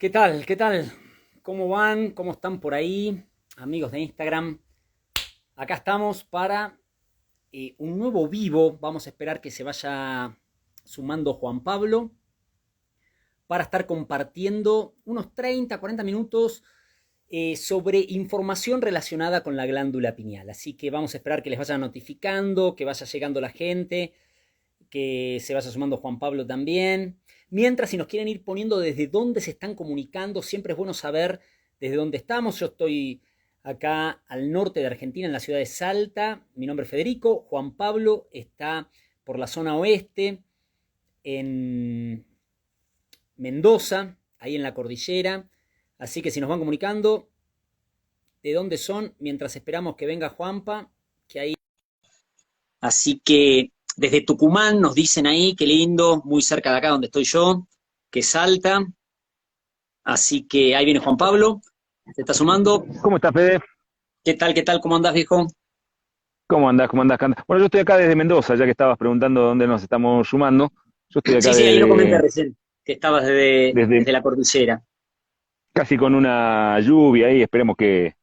¿Qué tal? ¿Qué tal? ¿Cómo van? ¿Cómo están por ahí? Amigos de Instagram. Acá estamos para un nuevo vivo. Vamos a esperar que se vaya sumando Juan Pablo para estar compartiendo unos 30, 40 minutos sobre información relacionada con la glándula pineal. Así que vamos a esperar que les vaya notificando, que vaya llegando la gente, que se vaya sumando Juan Pablo también. Mientras, si nos quieren ir poniendo desde dónde se están comunicando, siempre es bueno saber desde dónde estamos. Yo estoy acá al norte de Argentina, en la ciudad de Salta. Mi nombre es Federico. Juan Pablo está por la zona oeste, en Mendoza, ahí en la cordillera. Así que si nos van comunicando de dónde son, mientras esperamos que venga Juanpa, que ahí... Así que desde Tucumán nos dicen ahí, qué lindo, muy cerca de acá donde estoy yo, que Salta. Así que ahí viene Juan Pablo, se está sumando. ¿Cómo estás, Fede? ¿Qué tal, qué tal? ¿Cómo andás, viejo? ¿Cómo andás? ¿Cómo andás? Bueno, yo estoy acá desde Mendoza, ya que estabas preguntando dónde nos estamos sumando. Yo estoy Sí, acá sí, ahí lo comenté desde, recién, que estabas desde desde la cordillera. casi con una lluvia ahí, esperemos que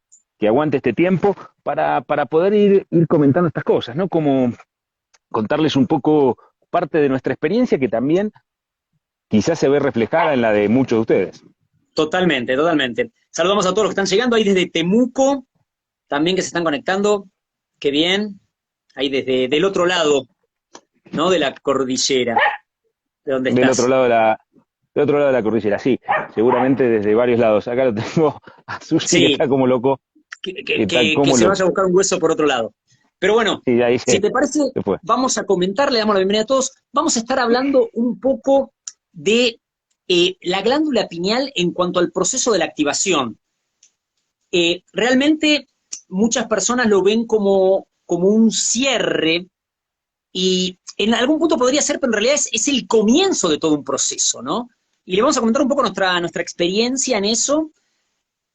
aguante este tiempo para poder ir comentando estas cosas, ¿no? Como contarles un poco parte de nuestra experiencia que también quizás se ve reflejada en la de muchos de ustedes. Totalmente, totalmente. Saludamos a todos los que están llegando ahí desde Temuco, también que se están conectando. Qué bien. Ahí desde del otro lado, ¿no? De la cordillera, de donde Del otro estás. lado de del otro lado de la cordillera, sí, seguramente desde varios lados. Acá lo tengo a Susi que Sí, está como loco, que está que como se loco. vaya a buscar un hueso por otro lado. Pero bueno, Sí, ahí si te parece, se fue. vamos a comentar, le damos la bienvenida a todos. Vamos a estar hablando un poco de la glándula pineal en cuanto al proceso de la activación. Realmente muchas personas lo ven como un cierre y en algún punto podría ser, pero en realidad es el comienzo de todo un proceso, ¿no? Y le vamos a comentar un poco nuestra experiencia en eso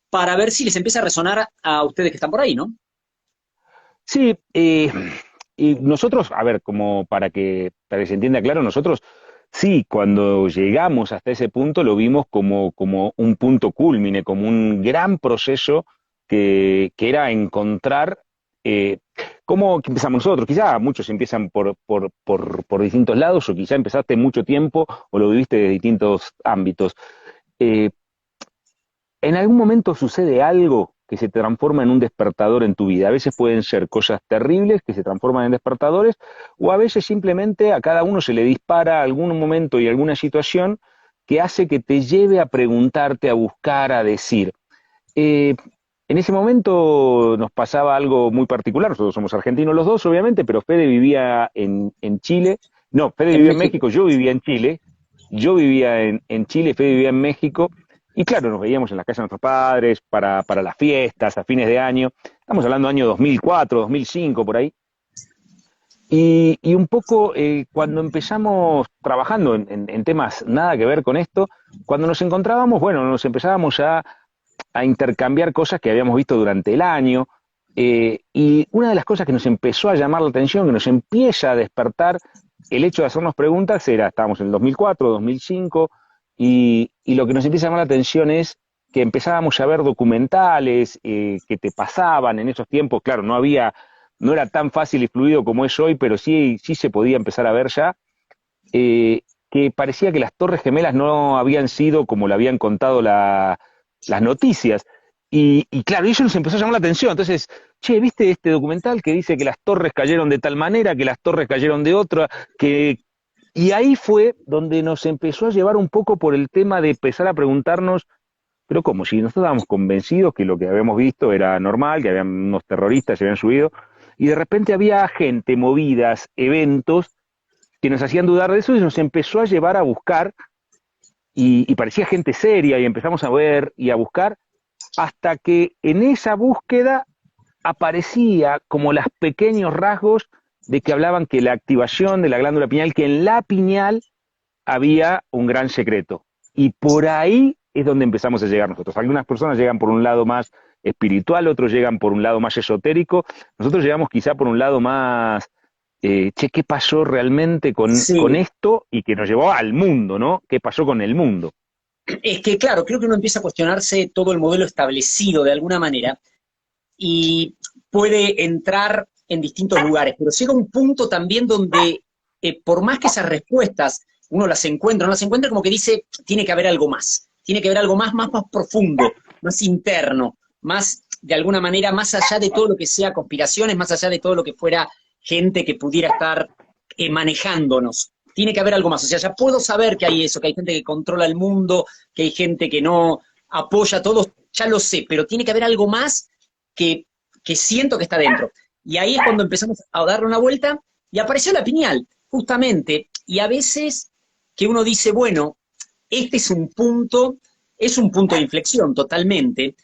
para ver si les empieza a resonar a ustedes que están por ahí, ¿no? Sí, y nosotros, a ver, como para que se entienda claro, nosotros sí, cuando llegamos hasta ese punto lo vimos como un punto cúlmine, como un gran proceso que era encontrar eh, cómo que empezamos nosotros. Quizá muchos empiezan por distintos lados, o quizá empezaste mucho tiempo o lo viviste de distintos ámbitos. Eh, en algún momento sucede algo que se transforma en un despertador en tu vida. A veces pueden ser cosas terribles que se transforman en despertadores, o a veces simplemente a cada uno se le dispara algún momento y alguna situación que hace que te lleve a preguntarte, a buscar, a decir. Eh, en ese momento nos pasaba algo muy particular. Nosotros somos argentinos los dos, obviamente, pero Fede vivía en Chile. No, Fede En vivía en México. México, yo vivía en Chile. Yo vivía en Chile, Fede vivía en México. Y claro, nos veíamos en la casa de nuestros padres para las fiestas, a fines de año. Estamos hablando del año 2004, 2005, por ahí. Y un poco cuando empezamos trabajando en temas nada que ver con esto, cuando nos encontrábamos, bueno, nos empezábamos a intercambiar cosas que habíamos visto durante el año. Y una de las cosas que nos empezó a llamar la atención, que nos empieza a despertar el hecho de hacernos preguntas, era, estábamos en el 2004, 2005, y lo que nos empieza a llamar la atención es que empezábamos a ver documentales que te pasaban en esos tiempos. Claro, no era tan fácil y fluido como es hoy, pero sí se podía empezar a ver ya, eh, que parecía que las Torres Gemelas no habían sido como le habían contado las noticias. Y claro, y eso nos empezó a llamar la atención. Entonces, che, ¿viste este documental que dice que las torres cayeron de tal manera, que las torres cayeron de otra, que... Y ahí fue donde nos empezó a llevar un poco por el tema de empezar a preguntarnos, pero ¿cómo? Si nosotros estábamos convencidos que lo que habíamos visto era normal, que habían unos terroristas, se habían subido, y de repente había gente, movidas, eventos que nos hacían dudar de eso y nos empezó a llevar a buscar y parecía gente seria y empezamos a ver y a buscar hasta que en esa búsqueda aparecía como los pequeños rasgos de que hablaban que la activación de la glándula pineal, que en la pineal había un gran secreto. Y por ahí es donde empezamos a llegar nosotros. Algunas personas llegan por un lado más espiritual, otros llegan por un lado más esotérico, nosotros llegamos quizá por un lado más, che, ¿qué pasó realmente con Sí, esto? Y que nos llevó al mundo, ¿no? ¿Qué pasó con el mundo? es que, claro, creo que uno empieza a cuestionarse todo el modelo establecido de alguna manera y puede entrar en distintos lugares, pero llega un punto también donde, por más que esas respuestas uno las encuentra, no las encuentra, como que dice, tiene que haber algo más, tiene que haber algo más profundo, más interno, más, de alguna manera, más allá de todo lo que sea conspiraciones, más allá de todo lo que fuera gente que pudiera estar manejándonos. Tiene que haber algo más. O sea, ya puedo saber que hay eso, que hay gente que controla el mundo, que hay gente que no apoya a todos, ya lo sé, pero tiene que haber algo más que siento que está dentro. Y ahí es cuando empezamos a darle una vuelta y apareció la pineal, justamente. Y a veces que uno dice, bueno, este es un punto de inflexión totalmente,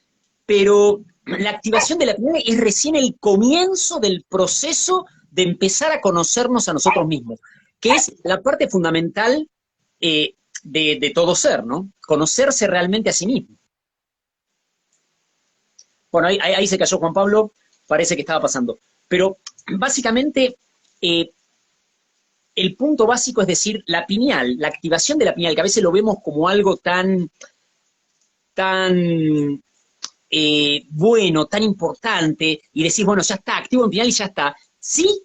pero la activación de la pineal es recién el comienzo del proceso de empezar a conocernos a nosotros mismos, que es la parte fundamental de todo ser, ¿no? Conocerse realmente a sí mismo. Bueno, ahí se cayó Juan Pablo, parece que estaba pasando. Pero básicamente eh, el punto básico es decir, la pineal, la activación de la pineal, que a veces lo vemos como algo tan bueno, tan importante, y decís, bueno, ya está, activo en pineal y ya está. Sí,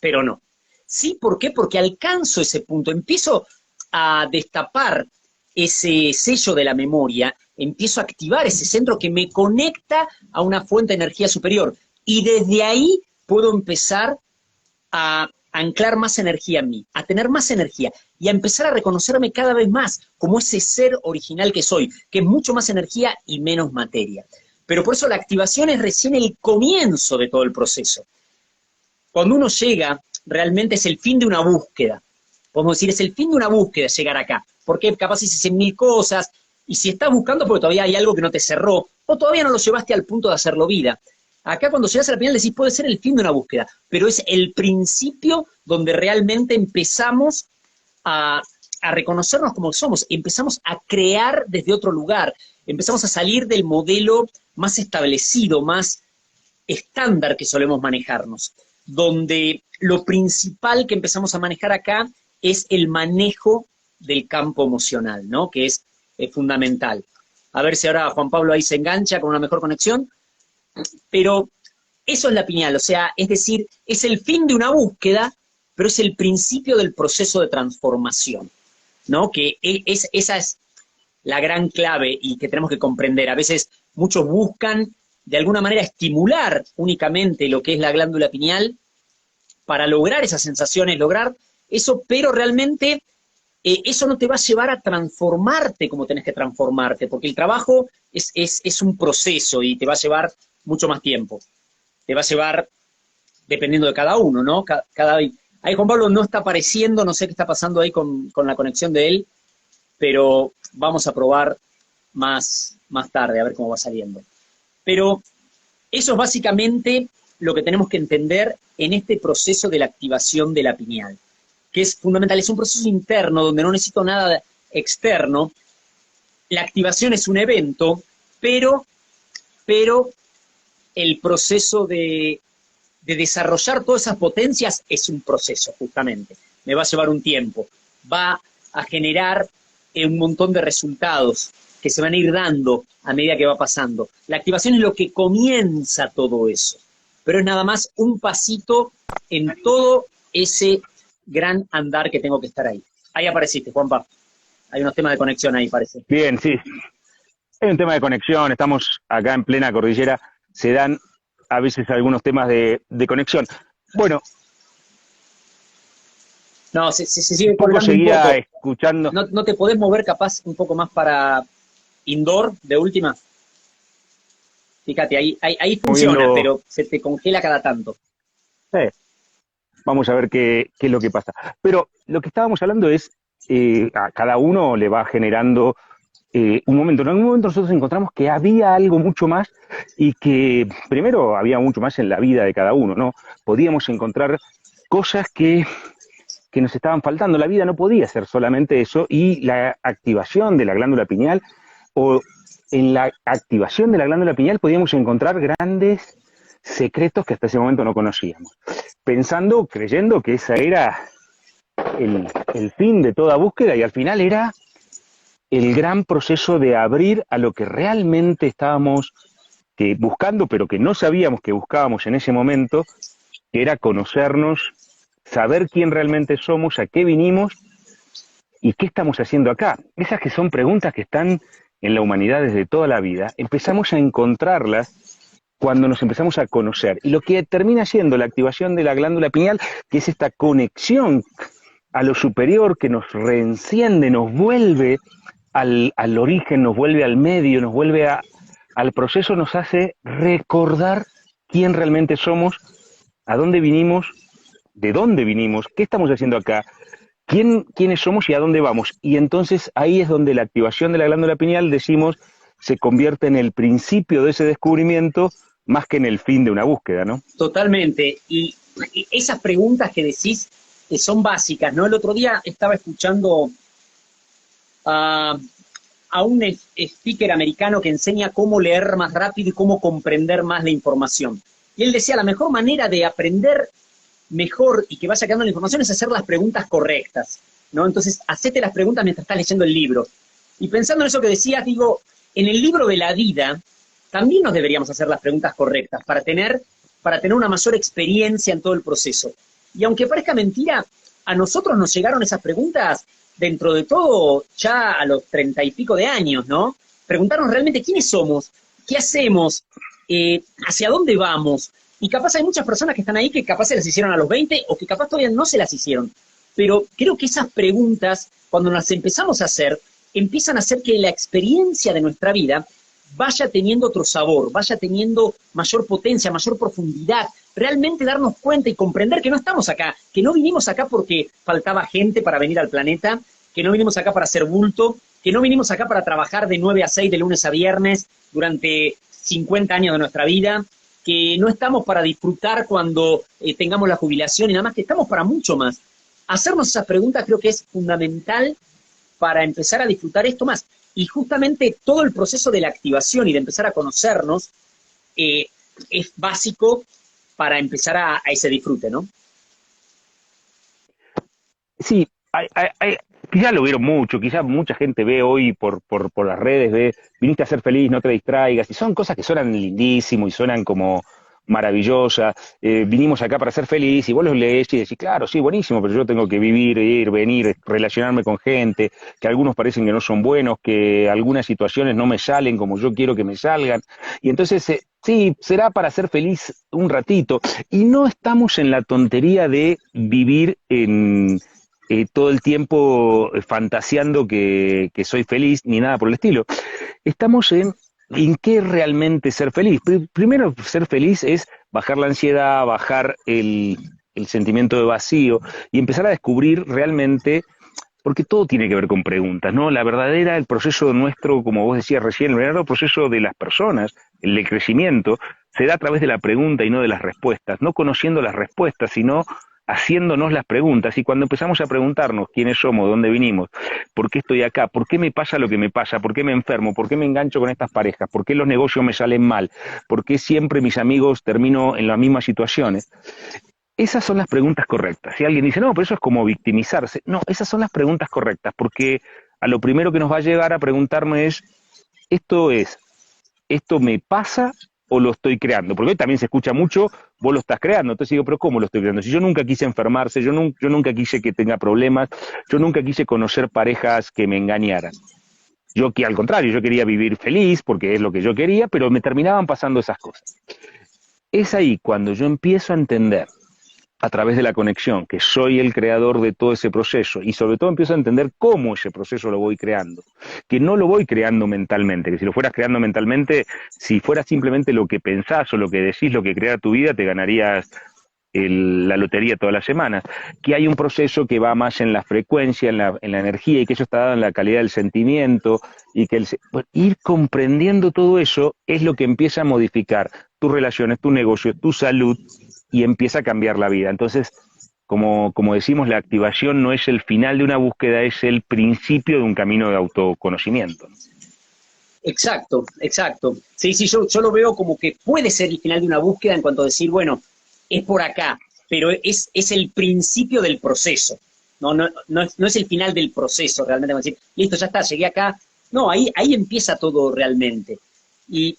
pero no. Sí, ¿por qué? Porque alcanzo ese punto, empiezo a destapar ese sello de la memoria, empiezo a activar ese centro que me conecta a una fuente de energía superior. Y desde ahí puedo empezar a anclar más energía en mí, a tener más energía y a empezar a reconocerme cada vez más como ese ser original que soy, que es mucho más energía y menos materia. Pero por eso la activación es recién el comienzo de todo el proceso. Cuando uno llega, realmente es el fin de una búsqueda. Podemos decir, es el fin de una búsqueda llegar acá. Porque capaz hiciste 100.000 cosas, y si estás buscando porque todavía hay algo que no te cerró, o todavía no lo llevaste al punto de hacerlo vida. Acá cuando llegas a la final decís, puede ser el fin de una búsqueda, pero es el principio donde realmente empezamos a reconocernos como somos, empezamos a crear desde otro lugar, empezamos a salir del modelo más establecido, más estándar que solemos manejarnos, donde lo principal que empezamos a manejar acá es el manejo del campo emocional, ¿no? Que es fundamental. A ver si ahora Juan Pablo ahí se engancha con una mejor conexión, pero eso es la pineal, o sea, es decir, es el fin de una búsqueda, pero es el principio del proceso de transformación, ¿no? Que esa es la gran clave y que tenemos que comprender. A veces muchos buscan de alguna manera estimular únicamente lo que es la glándula pineal para lograr esas sensaciones, lograr eso, pero realmente eso no te va a llevar a transformarte como tenés que transformarte, porque el trabajo es un proceso y te va a llevar mucho más tiempo. Te va a llevar dependiendo de cada uno, ¿no? Ahí Juan Pablo no está apareciendo, no sé qué está pasando ahí con la conexión de él, pero vamos a probar más tarde, a ver cómo va saliendo. Pero eso es básicamente lo que tenemos que entender en este proceso de la activación de la pineal, que es fundamental, es un proceso interno donde no necesito nada externo. La activación es un evento, pero el proceso de desarrollar todas esas potencias es un proceso, justamente. Me va a llevar un tiempo, va a generar un montón de resultados que se van a ir dando a medida que va pasando. La activación es lo que comienza todo eso, pero es nada más un pasito en todo ese gran andar que tengo que estar ahí. Ahí apareciste, Juanpa. Hay unos temas de conexión ahí, parece. Bien, sí. Hay un tema de conexión, estamos acá en plena cordillera, se dan a veces algunos temas de conexión. Bueno, no, se sigue un poco colgando seguía un poco. escuchando. ¿No te podés mover capaz un poco más para indoor de última? Fíjate, ahí funciona, Moviendo, pero se te congela cada tanto. vamos a ver qué es lo que pasa. Pero lo que estábamos hablando es, a cada uno le va generando un momento. En algún momento nosotros encontramos que había algo mucho más y que primero había mucho más en la vida de cada uno, ¿no? Podíamos encontrar cosas que nos estaban faltando. La vida no podía ser solamente eso y la activación de la glándula pineal o en la activación de la glándula pineal podíamos encontrar grandes secretos que hasta ese momento no conocíamos. Pensando, creyendo que esa era el fin de toda búsqueda y al final era el gran proceso de abrir a lo que realmente estábamos buscando, pero que no sabíamos que buscábamos en ese momento, que era conocernos, saber quién realmente somos, a qué vinimos y qué estamos haciendo acá. Esas que son preguntas que están en la humanidad desde toda la vida, empezamos a encontrarlas cuando nos empezamos a conocer. Y lo que termina siendo la activación de la glándula pineal, que es esta conexión a lo superior que nos reenciende, nos vuelve al origen, nos vuelve al medio, nos vuelve al proceso, nos hace recordar quién realmente somos, a dónde vinimos, de dónde vinimos, qué estamos haciendo acá, quiénes somos y a dónde vamos. Y entonces ahí es donde la activación de la glándula pineal, decimos, se convierte en el principio de ese descubrimiento más que en el fin de una búsqueda, ¿no? Totalmente. Y esas preguntas que decís son básicas, ¿no? El otro día estaba escuchando a un speaker americano que enseña cómo leer más rápido y cómo comprender más la información. Y él decía, la mejor manera de aprender mejor y que vaya quedando la información es hacer las preguntas correctas, ¿no? Entonces, hacete las preguntas mientras estás leyendo el libro. Y pensando en eso que decías, digo, en el libro de la vida también nos deberíamos hacer las preguntas correctas para tener una mayor experiencia en todo el proceso. Y aunque parezca mentira, a nosotros nos llegaron esas preguntas dentro de todo ya a los 30 y pico de años, ¿no? Preguntarnos realmente quiénes somos, qué hacemos, hacia dónde vamos. Y capaz hay muchas personas que están ahí que capaz se las hicieron a los 20 o que capaz todavía no se las hicieron. Pero creo que esas preguntas, cuando las empezamos a hacer, empiezan a hacer que la experiencia de nuestra vida vaya teniendo otro sabor, vaya teniendo mayor potencia, mayor profundidad, realmente darnos cuenta y comprender que no estamos acá, que no vinimos acá porque faltaba gente para venir al planeta, que no vinimos acá para hacer bulto, que no vinimos acá para trabajar de 9 a 6 de lunes a viernes durante 50 años de nuestra vida, que no estamos para disfrutar cuando tengamos la jubilación y nada más, que estamos para mucho más. Hacernos esas preguntas creo que es fundamental para empezar a disfrutar esto más. Y justamente todo el proceso de la activación y de empezar a conocernos es básico para empezar a ese disfrute, ¿no? Sí, quizá lo vieron mucho, quizá mucha gente ve hoy por las redes, viniste a ser feliz, no te distraigas, y son cosas que suenan lindísimo y suenan como maravillosas, vinimos acá para ser feliz, y vos los lees y decís, claro, sí, buenísimo, pero yo tengo que vivir, ir, venir, relacionarme con gente, que algunos parecen que no son buenos, que algunas situaciones no me salen como yo quiero que me salgan, y entonces, sí, será para ser feliz un ratito, y no estamos en la tontería de vivir todo el tiempo fantaseando que soy feliz, ni nada por el estilo. Estamos en qué realmente ser feliz. Primero, ser feliz es bajar la ansiedad, bajar el sentimiento de vacío y empezar a descubrir realmente, porque todo tiene que ver con preguntas, ¿no? El proceso nuestro, como vos decías recién, el verdadero proceso de las personas, el de crecimiento, se da a través de la pregunta y no de las respuestas, no conociendo las respuestas, sino haciéndonos las preguntas. Y cuando empezamos a preguntarnos quiénes somos, dónde vinimos, por qué estoy acá, por qué me pasa lo que me pasa, por qué me enfermo, por qué me engancho con estas parejas, por qué los negocios me salen mal, por qué siempre mis amigos termino en las mismas situaciones, esas son las preguntas correctas. Si alguien dice, no, pero eso es como victimizarse. No, esas son las preguntas correctas, porque a lo primero que nos va a llegar a preguntarme es, ¿esto me pasa o lo estoy creando? Porque hoy también se escucha mucho, vos lo estás creando. Entonces digo, pero ¿cómo lo estoy creando? Si yo nunca quise enfermarse, yo nunca quise que tenga problemas, yo nunca quise conocer parejas que me engañaran. Yo que al contrario, yo quería vivir feliz porque es lo que yo quería, pero me terminaban pasando esas cosas. Es ahí cuando yo empiezo a entender a través de la conexión, que soy el creador de todo ese proceso, y sobre todo empiezo a entender cómo ese proceso lo voy creando, que no lo voy creando mentalmente, que si lo fueras creando mentalmente, si fuera simplemente lo que pensás o lo que decís, lo que crea tu vida, te ganarías la lotería todas las semanas, que hay un proceso que va más en la frecuencia, en la energía, y que eso está dado en la calidad del sentimiento, y que ir comprendiendo todo eso es lo que empieza a modificar tus relaciones, tu negocio, tu salud, y empieza a cambiar la vida. Entonces, como decimos, la activación no es el final de una búsqueda, es el principio de un camino de autoconocimiento. Exacto, exacto. Sí, yo lo veo como que puede ser el final de una búsqueda en cuanto a decir, bueno, es por acá, pero es el principio del proceso. No es el final del proceso realmente, como decir, listo, ya está, llegué acá. No, ahí empieza todo realmente. Y,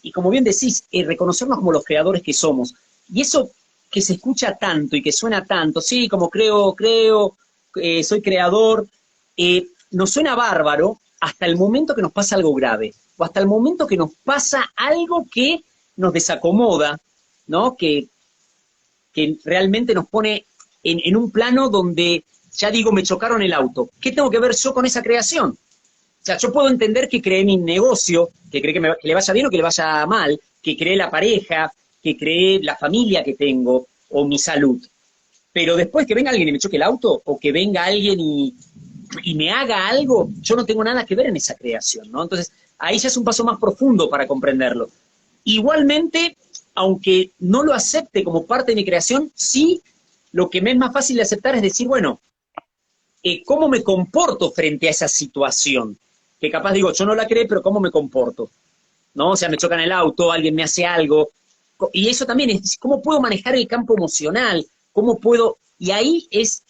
y como bien decís, reconocernos como los creadores que somos. Y eso que se escucha tanto y que suena tanto, sí, como soy creador, nos suena bárbaro hasta el momento que nos pasa algo grave, o hasta el momento que nos pasa algo que nos desacomoda, ¿no? Que realmente nos pone en un plano donde, ya digo, me chocaron el auto. ¿Qué tengo que ver yo con esa creación? O sea, yo puedo entender que creé mi negocio, que creé que le vaya bien o que le vaya mal, que creé la pareja, que creé la familia que tengo, o mi salud. Pero después que venga alguien y me choque el auto, o que venga alguien y me haga algo, yo no tengo nada que ver en esa creación, ¿no? Entonces, ahí ya es un paso más profundo para comprenderlo. Igualmente, aunque no lo acepte como parte de mi creación, sí, lo que me es más fácil de aceptar es decir, bueno, ¿cómo me comporto frente a esa situación? Que capaz digo, yo no la creé, pero ¿cómo me comporto? ¿No? O sea, me chocan el auto, alguien me hace algo. Y eso también es, ¿cómo puedo manejar el campo emocional? ¿Cómo puedo? Y ahí es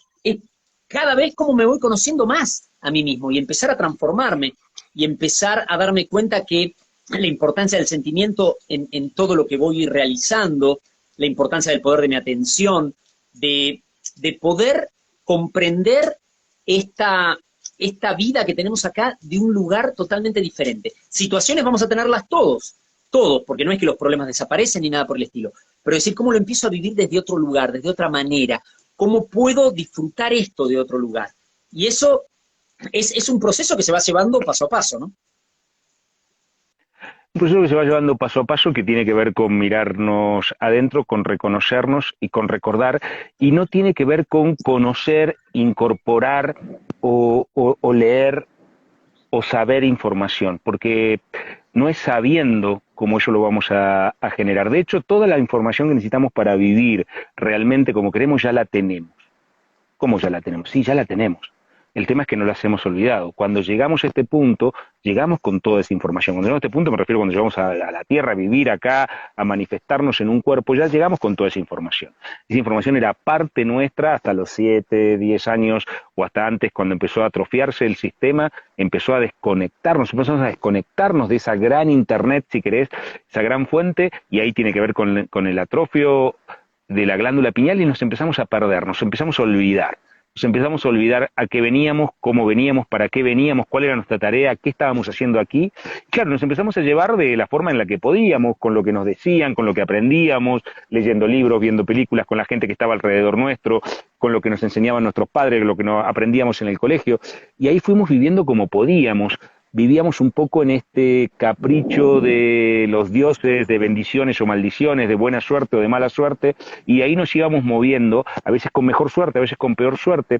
cada vez como me voy conociendo más a mí mismo y empezar a transformarme y empezar a darme cuenta que la importancia del sentimiento en todo lo que voy realizando, la importancia del poder de mi atención, de poder comprender esta vida que tenemos acá de un lugar totalmente diferente. Situaciones vamos a tenerlas todos, porque no es que los problemas desaparecen ni nada por el estilo, pero decir cómo lo empiezo a vivir desde otro lugar, desde otra manera, cómo puedo disfrutar esto de otro lugar. Y eso es un proceso que se va llevando paso a paso, ¿no? Un proceso que se va llevando paso a paso que tiene que ver con mirarnos adentro, con reconocernos y con recordar, y no tiene que ver con conocer, incorporar o leer o saber información, porque no es sabiendo cómo eso lo vamos a generar. De hecho, toda la información que necesitamos para vivir realmente como queremos ya la tenemos. ¿Cómo ya la tenemos? Sí, ya la tenemos. El tema es que no las hemos olvidado. Cuando llegamos a este punto, llegamos con toda esa información. Cuando llegamos a este punto me refiero cuando llegamos a la Tierra, a vivir acá, a manifestarnos en un cuerpo, ya llegamos con toda esa información. Esa información era parte nuestra hasta los 7, 10 años o hasta antes, cuando empezó a atrofiarse el sistema, empezó a empezamos a desconectarnos de esa gran Internet, si querés, esa gran fuente, y ahí tiene que ver con el atrofio de la glándula pineal y nos empezamos a perder, nos empezamos a olvidar. Nos empezamos a olvidar a qué veníamos, cómo veníamos, para qué veníamos, cuál era nuestra tarea, qué estábamos haciendo aquí. Claro, nos empezamos a llevar de la forma en la que podíamos, con lo que nos decían, con lo que aprendíamos, leyendo libros, viendo películas, con la gente que estaba alrededor nuestro, con lo que nos enseñaban nuestros padres, lo que nos aprendíamos en el colegio. Y ahí fuimos viviendo como podíamos. Vivíamos un poco en este capricho de los dioses, de bendiciones o maldiciones, de buena suerte o de mala suerte, y ahí nos íbamos moviendo, a veces con mejor suerte, a veces con peor suerte.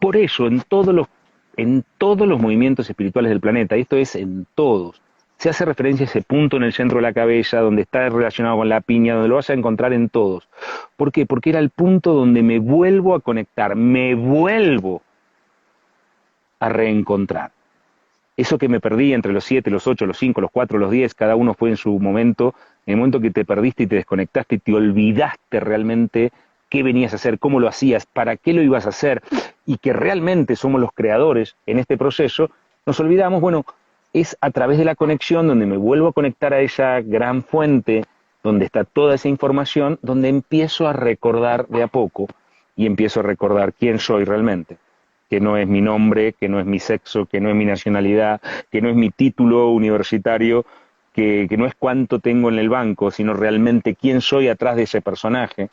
Por eso, en todos los movimientos espirituales del planeta, y esto es en todos, se hace referencia a ese punto en el centro de la cabeza, donde está relacionado con la piña, donde lo vas a encontrar en todos. ¿Por qué? Porque era el punto donde me vuelvo a conectar, me vuelvo a reencontrar. Eso que me perdí entre los 7, los 8, los 5, los 4, los 10, cada uno fue en su momento, en el momento que te perdiste y te desconectaste y te olvidaste realmente qué venías a hacer, cómo lo hacías, para qué lo ibas a hacer, y que realmente somos los creadores en este proceso, nos olvidamos, bueno, es a través de la conexión donde me vuelvo a conectar a esa gran fuente, donde está toda esa información, donde empiezo a recordar de a poco y empiezo a recordar quién soy realmente, que no es mi nombre, que no es mi sexo, que no es mi nacionalidad, que no es mi título universitario, que no es cuánto tengo en el banco, sino realmente quién soy atrás de ese personaje,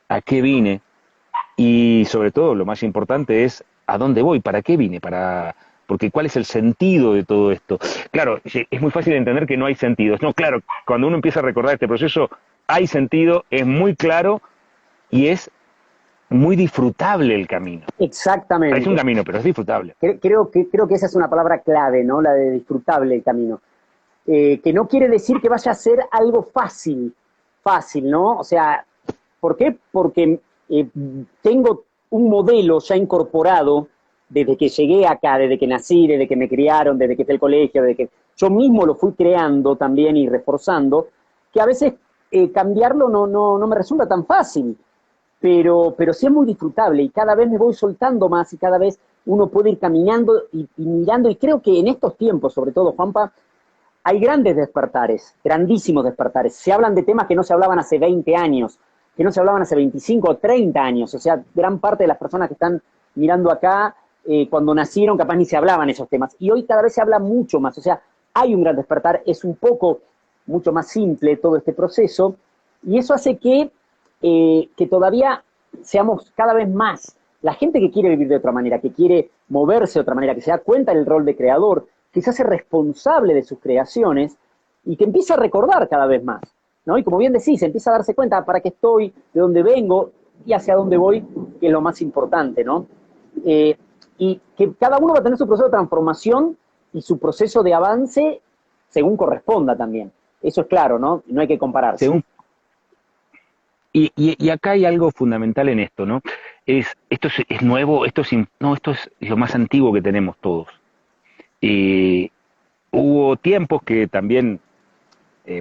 a qué vine, y sobre todo lo más importante es a dónde voy, para qué vine, porque cuál es el sentido de todo esto. Claro, es muy fácil entender que no hay sentido. No, claro, cuando uno empieza a recordar este proceso, hay sentido, es muy claro y es muy disfrutable el camino. Es un Exactamente. camino, pero es disfrutable. Creo que esa es una palabra clave, ¿no? La de disfrutable el camino. Que no quiere decir que vaya a ser algo fácil, ¿no? O sea, ¿por qué? Porque tengo un modelo ya incorporado desde que llegué acá, desde que nací, desde que me criaron, desde que fui al colegio, desde que yo mismo lo fui creando también y reforzando, que a veces cambiarlo no me resulta tan fácil. pero sí es muy disfrutable y cada vez me voy soltando más y cada vez uno puede ir caminando y mirando, y creo que en estos tiempos, sobre todo, Juanpa, hay grandes despertares, grandísimos despertares. Se hablan de temas que no se hablaban hace 20 años, que no se hablaban hace 25 o 30 años. O sea, gran parte de las personas que están mirando acá, cuando nacieron, capaz ni se hablaban esos temas. Y hoy cada vez se habla mucho más. O sea, hay un gran despertar, es un poco mucho más simple todo este proceso, y eso hace que todavía seamos cada vez más la gente que quiere vivir de otra manera, que quiere moverse de otra manera, que se da cuenta del rol de creador, que se hace responsable de sus creaciones y que empieza a recordar cada vez más, ¿no? Y como bien decís, empieza a darse cuenta para qué estoy, de dónde vengo y hacia dónde voy, que es lo más importante, ¿no? Y que cada uno va a tener su proceso de transformación y su proceso de avance según corresponda también. Eso es claro, ¿no? No hay que compararse. Y acá hay algo fundamental en esto, ¿no? Esto es nuevo, esto es lo más antiguo que tenemos todos. Hubo tiempos que también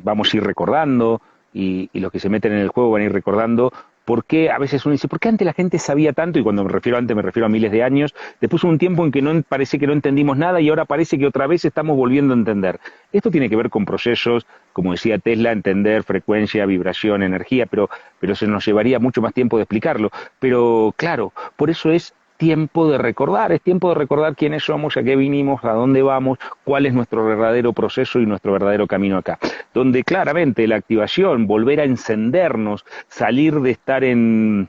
vamos a ir recordando, y los que se meten en el juego van a ir recordando, por qué a veces uno dice, ¿por qué antes la gente sabía tanto? Y cuando me refiero a antes me refiero a miles de años. Después hubo un tiempo en que parece que no entendimos nada y ahora parece que otra vez estamos volviendo a entender. Esto tiene que ver con procesos, como decía Tesla, entender frecuencia, vibración, energía, pero se nos llevaría mucho más tiempo de explicarlo. Pero claro, por eso es tiempo de recordar, es tiempo de recordar quiénes somos, a qué vinimos, a dónde vamos, cuál es nuestro verdadero proceso y nuestro verdadero camino acá. Donde claramente la activación, volver a encendernos, salir de estar en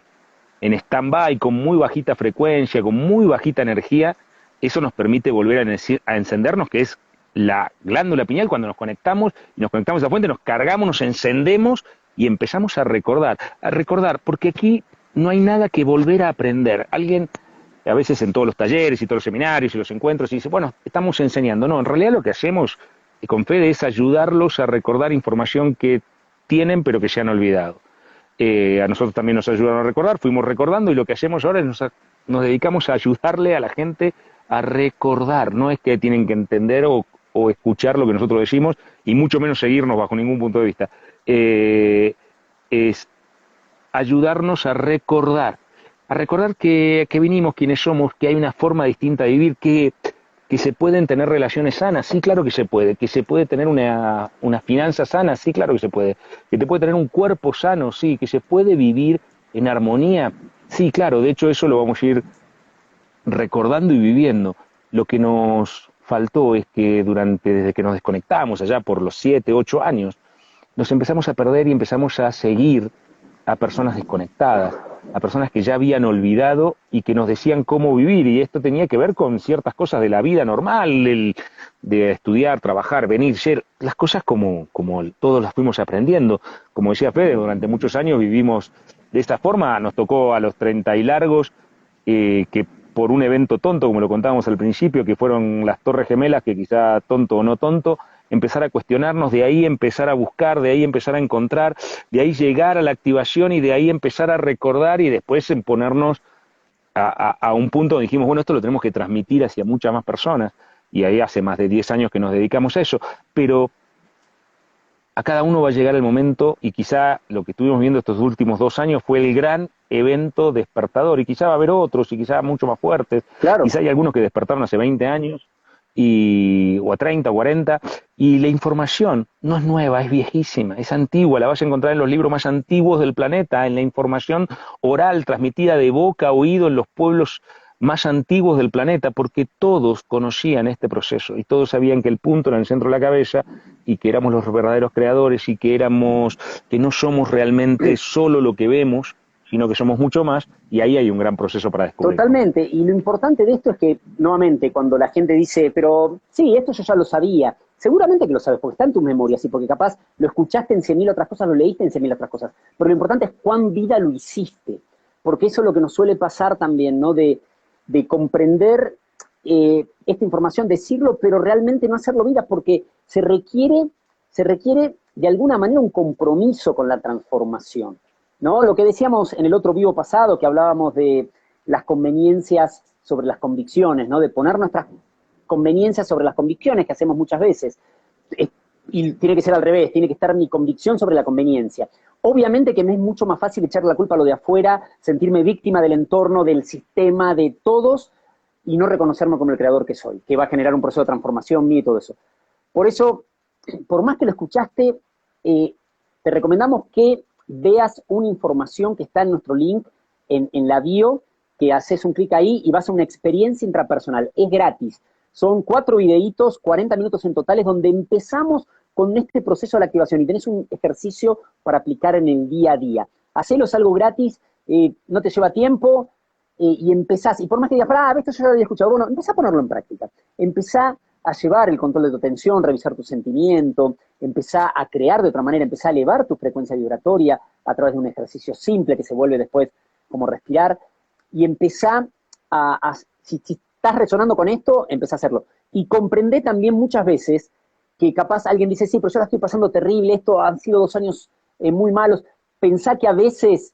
stand-by con muy bajita frecuencia, con muy bajita energía, eso nos permite volver a encendernos, que es la glándula pineal. Cuando nos conectamos y nos conectamos a la fuente, nos cargamos, nos encendemos y empezamos a recordar, porque aquí no hay nada que volver a aprender. Alguien a veces en todos los talleres y todos los seminarios y los encuentros, y dice, bueno, estamos enseñando. No, en realidad lo que hacemos con Fede es ayudarlos a recordar información que tienen pero que se han olvidado. A nosotros también nos ayudaron a recordar, fuimos recordando, y lo que hacemos ahora es nos dedicamos a ayudarle a la gente a recordar. No es que tienen que entender o escuchar lo que nosotros decimos, y mucho menos seguirnos bajo ningún punto de vista. Es ayudarnos a recordar que vinimos, quiénes somos, que hay una forma distinta de vivir, que se pueden tener relaciones sanas, sí, claro que se puede tener una finanza sana, sí, claro que se puede, que te puede tener un cuerpo sano, sí, que se puede vivir en armonía, sí, claro, de hecho eso lo vamos a ir recordando y viviendo. Lo que nos faltó es que desde que nos desconectamos, allá por los 7, 8 años, nos empezamos a perder y empezamos a seguir a personas desconectadas, a personas que ya habían olvidado y que nos decían cómo vivir, y esto tenía que ver con ciertas cosas de la vida normal, de estudiar, trabajar, venir, ser, las cosas como todos las fuimos aprendiendo. Como decía Fede, durante muchos años vivimos de esta forma, nos tocó a los 30 y largos, que por un evento tonto, como lo contábamos al principio, que fueron las Torres Gemelas, que quizá tonto o no tonto, empezar a cuestionarnos, de ahí empezar a buscar, de ahí empezar a encontrar, de ahí llegar a la activación y de ahí empezar a recordar, y después en ponernos a un punto donde dijimos, bueno, esto lo tenemos que transmitir hacia muchas más personas, y ahí hace más de 10 años que nos dedicamos a eso, pero a cada uno va a llegar el momento, y quizá lo que estuvimos viendo estos últimos 2 años fue el gran evento despertador, y quizá va a haber otros, y quizá mucho más fuertes, claro. Quizá hay algunos que despertaron hace 20 años, o a 30 o 40, y la información no es nueva, es viejísima, es antigua, la vas a encontrar en los libros más antiguos del planeta, en la información oral transmitida de boca a oído en los pueblos más antiguos del planeta, porque todos conocían este proceso y todos sabían que el punto era en el centro de la cabeza, y que éramos los verdaderos creadores, y que no somos realmente solo lo que vemos, sino que somos mucho más, y ahí hay un gran proceso para descubrir. Totalmente, y lo importante de esto es que, nuevamente, cuando la gente dice, pero sí, esto yo ya lo sabía, seguramente que lo sabes, porque está en tus memorias, y porque capaz lo escuchaste en 100.000 otras cosas, lo leíste en 100.000 otras cosas, pero lo importante es cuán vida lo hiciste, porque eso es lo que nos suele pasar también, ¿no? De comprender esta información, decirlo, pero realmente no hacerlo vida, porque se requiere de alguna manera un compromiso con la transformación, ¿no? Lo que decíamos en el otro vivo pasado, que hablábamos de las conveniencias sobre las convicciones, ¿no? De poner nuestras conveniencias sobre las convicciones, que hacemos muchas veces. y tiene que ser al revés, tiene que estar mi convicción sobre la conveniencia. Obviamente que me es mucho más fácil echarle la culpa a lo de afuera, sentirme víctima del entorno, del sistema, de todos, y no reconocerme como el creador que soy, que va a generar un proceso de transformación mío y todo eso. Por eso, por más que lo escuchaste, te recomendamos que veas una información que está en nuestro link en la bio, que haces un clic ahí y vas a una experiencia intrapersonal. Es gratis. Son 4 videitos, 40 minutos en total, es donde empezamos con este proceso de la activación y tenés un ejercicio para aplicar en el día a día. Hacelo, es algo gratis, no te lleva tiempo, y empezás, y por más que digas, esto yo ya lo había escuchado, bueno, empezá a ponerlo en práctica. Empezá a llevar el control de tu atención, revisar tu sentimiento, empezá a crear de otra manera, empezá a elevar tu frecuencia vibratoria a través de un ejercicio simple que se vuelve después como respirar, y empezá si estás resonando con esto, empezá a hacerlo. Y comprendé también muchas veces que capaz alguien dice, sí, pero yo la estoy pasando terrible, esto han sido 2 años muy malos. Pensá que a veces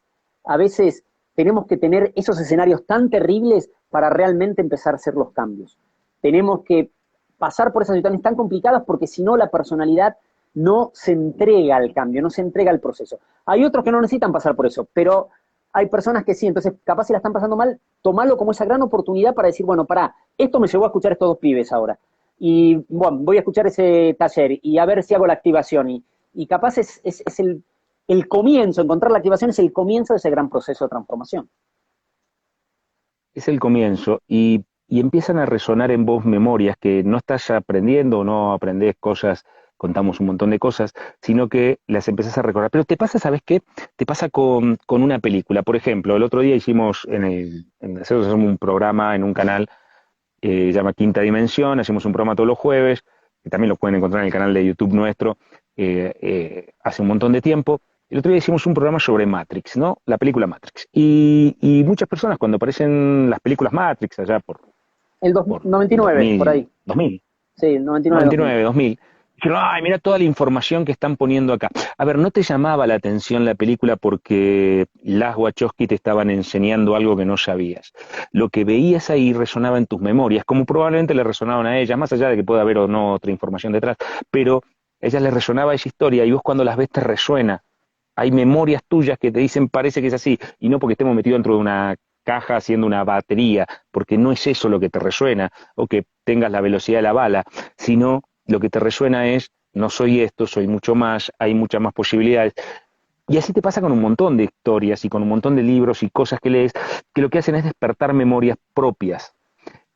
tenemos que tener esos escenarios tan terribles para realmente empezar a hacer los cambios. Tenemos que pasar por esas situaciones tan complicadas porque si no la personalidad no se entrega al cambio, no se entrega al proceso. Hay otros que no necesitan pasar por eso, pero hay personas que sí, entonces capaz si la están pasando mal, tomarlo como esa gran oportunidad para decir, bueno, esto me llevó a escuchar a estos 2 pibes ahora. Y bueno, voy a escuchar ese taller y a ver si hago la activación. Y capaz es el comienzo, encontrar la activación es el comienzo de ese gran proceso de transformación. Es el comienzo y empiezan a resonar en vos memorias que no estás aprendiendo o no aprendés cosas, contamos un montón de cosas, sino que las empezás a recordar. Pero te pasa, ¿sabes qué? Te pasa con una película. Por ejemplo, el otro día hicimos, nosotros hacemos un programa en un canal, se llama Quinta Dimensión, hacemos un programa todos los jueves, que también lo pueden encontrar en el canal de YouTube nuestro, hace un montón de tiempo. El otro día hicimos un programa sobre Matrix, ¿no? La película Matrix. Y muchas personas cuando aparecen las películas Matrix, allá por 99, por ahí. 2000, Sí, 99, 2000. 99, 2000, dijeron, ay, mira toda la información que están poniendo acá. A ver, ¿no te llamaba la atención la película porque las Wachowski te estaban enseñando algo que no sabías? Lo que veías ahí resonaba en tus memorias, como probablemente le resonaban a ellas, más allá de que pueda haber o no otra información detrás, pero a ellas les resonaba esa historia y vos cuando las ves te resuena. Hay memorias tuyas que te dicen parece que es así, y no porque estemos metidos dentro de una caja haciendo una batería, porque no es eso lo que te resuena, o que tengas la velocidad de la bala, sino lo que te resuena es, no soy esto, soy mucho más, hay muchas más posibilidades. Y así te pasa con un montón de historias y con un montón de libros y cosas que lees, que lo que hacen es despertar memorias propias.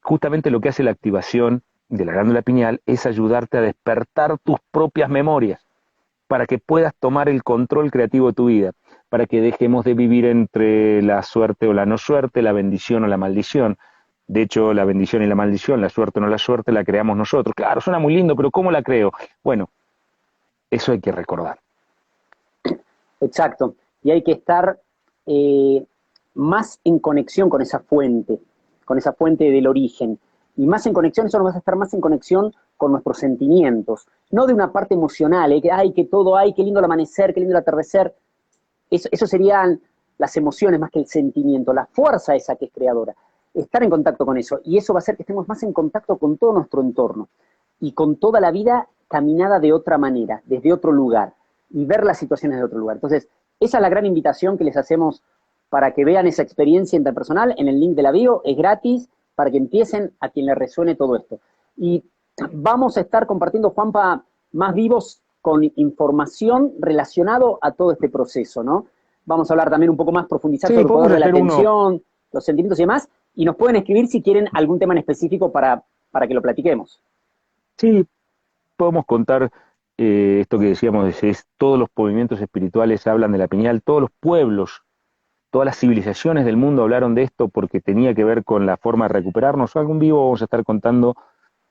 Justamente lo que hace la activación de la glándula pineal es ayudarte a despertar tus propias memorias para que puedas tomar el control creativo de tu vida, para que dejemos de vivir entre la suerte o la no suerte, la bendición o la maldición. De hecho, la bendición y la maldición, la suerte o no la suerte, la creamos nosotros. Claro, suena muy lindo, pero ¿cómo la creo? Bueno, eso hay que recordar. Exacto. Y hay que estar más en conexión con esa fuente del origen. Y más en conexión, eso nos va a estar más en conexión con nuestros sentimientos. No de una parte emocional, que ay, que todo hay, qué lindo el amanecer, qué lindo el atardecer. Eso serían las emociones más que el sentimiento, la fuerza esa que es creadora. Estar en contacto con eso. Y eso va a hacer que estemos más en contacto con todo nuestro entorno. Y con toda la vida caminada de otra manera, desde otro lugar. Y ver las situaciones de otro lugar. Entonces, esa es la gran invitación que les hacemos para que vean esa experiencia interpersonal. En el link de la bio, es gratis, para que empiecen a quien le resuene todo esto. Y vamos a estar compartiendo, Juanpa, más vivos con información relacionado a todo este proceso, ¿no? Vamos a hablar también un poco más, profundizar sobre el poder de la atención, los sentimientos y demás, y nos pueden escribir si quieren algún tema en específico para que lo platiquemos. Sí, podemos contar esto que decíamos, es todos los movimientos espirituales hablan de la pineal, todos los pueblos, todas las civilizaciones del mundo hablaron de esto porque tenía que ver con la forma de recuperarnos. Algún vivo vamos a estar contando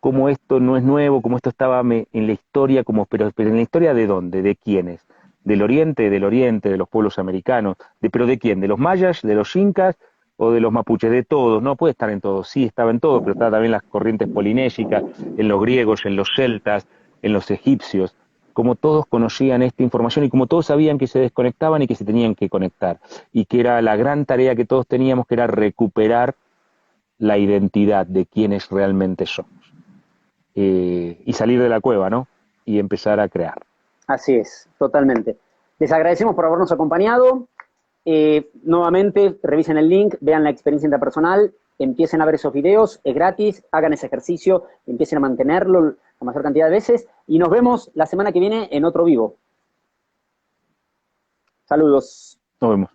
cómo esto no es nuevo, cómo esto estaba en la historia, pero en la historia ¿de dónde? ¿De quiénes? Del Oriente, de los pueblos americanos. ¿Pero de quién? ¿De los mayas, de los incas o de los mapuches? De todos. No puede estar en todos. Sí, estaba en todos, pero estaba también en las corrientes polinésicas, en los griegos, en los celtas, en los egipcios. Como todos conocían esta información y como todos sabían que se desconectaban y que se tenían que conectar. Y que era la gran tarea que todos teníamos, que era recuperar la identidad de quienes realmente somos. Y salir de la cueva, ¿no? y empezar a crear. Así es, totalmente. Les agradecemos por habernos acompañado. Nuevamente, revisen el link, vean la experiencia interpersonal, empiecen a ver esos videos, es gratis, hagan ese ejercicio, empiecen a mantenerlo la mayor cantidad de veces y nos vemos la semana que viene en otro vivo. Saludos. Nos vemos.